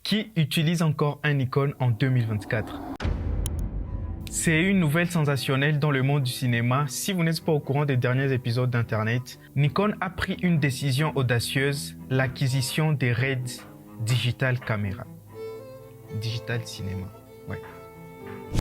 Qui utilise encore un Nikon en 2024? C'est une nouvelle sensationnelle dans le monde du cinéma. Si vous n'êtes pas au courant des derniers épisodes d'Internet, Nikon a pris une décision audacieuse, l'acquisition des Red Digital Camera. Digital Cinéma, ouais.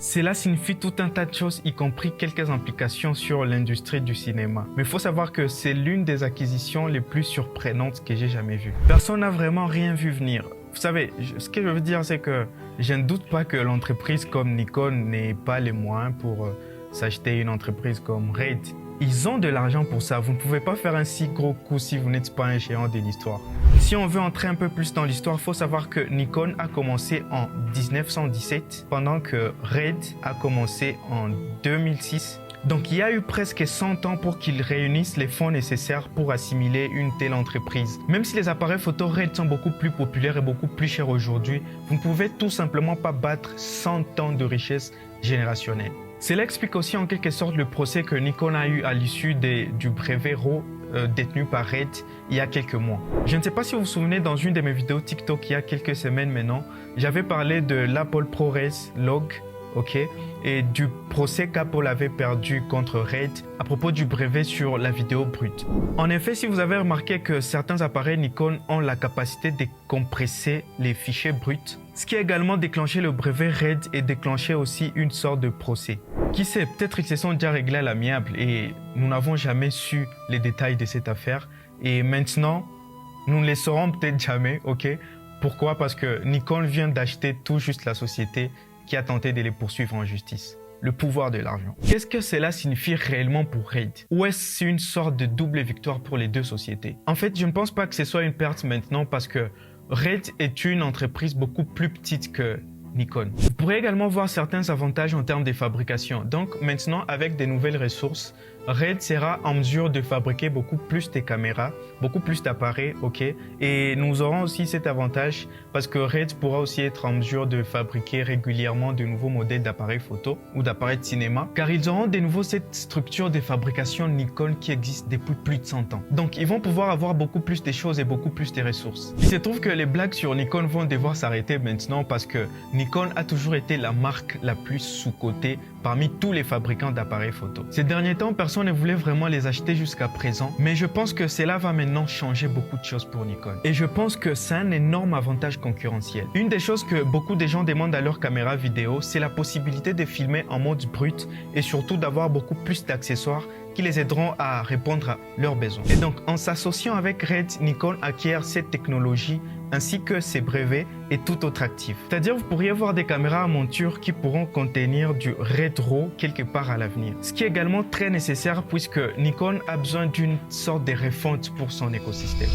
Cela signifie tout un tas de choses, y compris quelques implications sur l'industrie du cinéma. Mais il faut savoir que c'est l'une des acquisitions les plus surprenantes que j'ai jamais vues. Personne n'a vraiment rien vu venir. Vous savez, ce que je veux dire, c'est que je ne doute pas que l'entreprise comme Nikon n'ait pas les moyens pour s'acheter une entreprise comme Red. Ils ont de l'argent pour ça. Vous ne pouvez pas faire un si gros coup si vous n'êtes pas un géant de l'histoire. Si on veut entrer un peu plus dans l'histoire, il faut savoir que Nikon a commencé en 1917, pendant que Red a commencé en 2006. Donc il y a eu presque 100 ans pour qu'ils réunissent les fonds nécessaires pour assimiler une telle entreprise. Même si les appareils photo Red sont beaucoup plus populaires et beaucoup plus chers aujourd'hui, vous ne pouvez tout simplement pas battre 100 ans de richesse générationnelle. Cela explique aussi en quelque sorte le procès que Nikon a eu à l'issue du brevet RAW détenu par Red il y a quelques mois. Je ne sais pas si vous vous souvenez, dans une de mes vidéos TikTok il y a quelques semaines maintenant, j'avais parlé de l'Apple ProRes Log, ok, et du procès qu'Apple avait perdu contre Red à propos du brevet sur la vidéo brute. En effet, si vous avez remarqué que certains appareils Nikon ont la capacité de compresser les fichiers bruts, ce qui a également déclenché le brevet Red et déclenché aussi une sorte de procès. Qui sait, peut-être ils se sont déjà réglés à l'amiable et nous n'avons jamais su les détails de cette affaire. Et maintenant, nous ne les saurons peut-être jamais, ok? Pourquoi? Parce que Nikon vient d'acheter tout juste la société qui a tenté de les poursuivre en justice. Le pouvoir de l'argent. Qu'est-ce que cela signifie réellement pour Red? Ou est-ce une sorte de double victoire pour les deux sociétés? En fait, je ne pense pas que ce soit une perte maintenant parce que Red est une entreprise beaucoup plus petite que Nikon. Vous pourrez également voir certains avantages en termes de fabrication. Donc maintenant, avec des nouvelles ressources, Red sera en mesure de fabriquer beaucoup plus de caméras, beaucoup plus d'appareils, ok? Et nous aurons aussi cet avantage parce que Red pourra aussi être en mesure de fabriquer régulièrement de nouveaux modèles d'appareils photo ou d'appareils de cinéma, car ils auront de nouveau cette structure de fabrication Nikon qui existe depuis plus de 100 ans. Donc ils vont pouvoir avoir beaucoup plus de choses et beaucoup plus de ressources. Il se trouve que les blagues sur Nikon vont devoir s'arrêter maintenant parce que Nikon a toujours été la marque la plus sous-cotée parmi tous les fabricants d'appareils photo. Ces derniers temps, personne ne voulait vraiment les acheter jusqu'à présent, mais je pense que cela va maintenant changer beaucoup de choses pour Nikon. Et je pense que c'est un énorme avantage concurrentiel. Une des choses que beaucoup de gens demandent à leur caméra vidéo, c'est la possibilité de filmer en mode brut et surtout d'avoir beaucoup plus d'accessoires qui les aideront à répondre à leurs besoins. Et donc, en s'associant avec Red, Nikon acquiert cette technologie ainsi que ses brevets et tout autre actif. C'est-à-dire, vous pourriez avoir des caméras à monture qui pourront contenir du Red RAW quelque part à l'avenir. Ce qui est également très nécessaire puisque Nikon a besoin d'une sorte de refonte pour son écosystème.